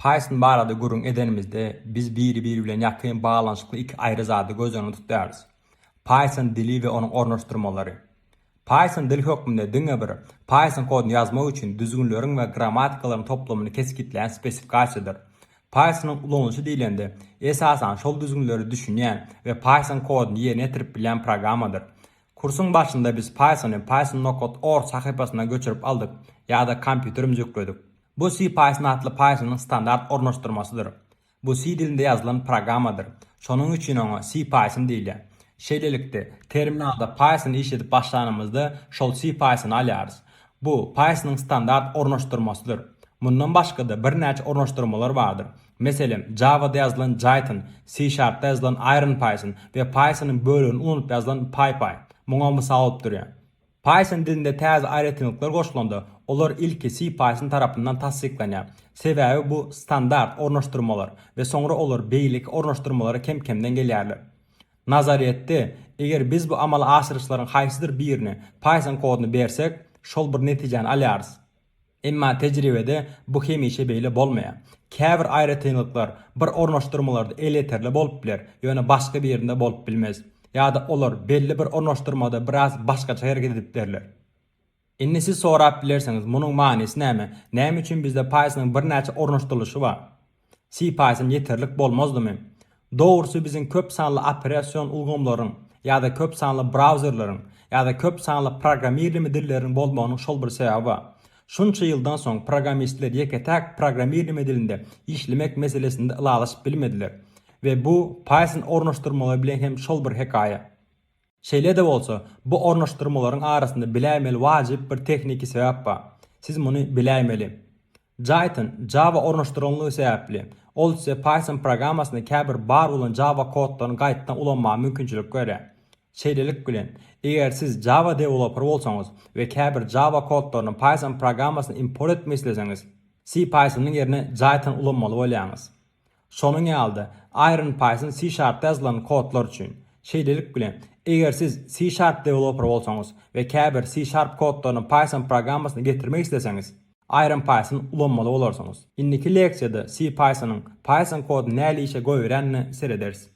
Python barada gurrun edenimizde biz biri bilen yakın bağlanışıklı iki ayrı zatı göz önüne tutarız. Python dili ve onun ornaştırmaları. Python dil hökmünde diňe bir Python kodunu yazmak için düzgünlerin ve gramatikaların toplamını keskitleyen spesifikasiyadır. Python'un ulanışı dilinde esasen şol düzgünleri düşünýän ve Python kodunu yerine getirip bilen programmadır. Kursun başında biz Python'ı python.org sayfasına göçürüp aldık ya da kompüterimize yükledik. Bu C Python adlı Python'un standart ornaştırmasıdır. Bu C dilinde yazılan programmadır. Şonun için ona C Python diýilýär. Şeýlelikde terminalda Python işledip başlanymyzda şol C Python alýarys. Bu Python'un standart ornaştırmasıdır. Bundan başga da bir näçe ornaştırmalar bardyr. Meselem Java'da yazılan Jython, C#'da yazılan IronPython ve Python'ın bölüğünü unutup yazılan PyPy. Muňa mysal bolup durýar. Python dilinde täze aýratynlyklar goşulanda olar ilki C Python tarapyndan tasdiklanýar. Sebäbi bu standart ornaştyrmalar ve soňra olar beýlik ornaştyrmalary kem-kemden gelýärler. Nazariýetde eger biz bu amal aşyryşlaryň haýsydyr birini Python koduny bersek, şol bir netijeni alýarys. Emma tejribede bu hemişe beýle bolmaýar. Käbir aýratynlyklar bir ornaştyrmalarda eleterli bolup biler, ýöne başga bir ýerinde bolup bilmez. Ya da olar belli bir ornaştyrmada biraz başgaça hereket edip derler. Indi siz sorap bilerseňiz, munyň manysy näme? Näme üçin bizde Python'ın bir näçe ornaşdyrylşy bar? C Python yeterlik bolmazdymy? Dogrusu bizim köp sanly operasiýon ulgamlaryň ya da köp sanly browserlaryň ya da köp sanly programmerleme dilleriň bolmagynyň şol bir sebebi bar. Şunça ýyldan soň programistler ýeke-täk programmerleme dilinde işlemek meselesinde ylalaşyp bilmediler. Ve bu Python ornaştyrmaları bilen hem şol bir hekaýa. Şeýle de bolsa, bu ornaştyrmalaryň arasynda bilämeli wajyp bir tekniki sebäp bar. Siz muny bilämeli. Jython Java ornaştyrmalygy sebäpli. Ol ise Python programmasyna käbir bar bolan Java kodlaryny gaýtdan ulanmagy mümkinçilik görýär. Şeýlelik bilen, eger siz Java developer bolsaňyz we käbir Java kodlaryny Python programmasyna import etmek isleseňiz, C Python'yň ýerine Jython ulanmaly bolýarys. Şonun ýalda IronPython C# yazılan kodlar üçin. Şeýlelik bilen, eger siz C# developer bolsaňyz we käbir C# kodlaryny Python programmasyna getirmek isleseňiz, IronPython ulanmaly bolarsyňyz. Indiki leksiýada C Python'yň Python kodu näle işe goýberänini serederiz.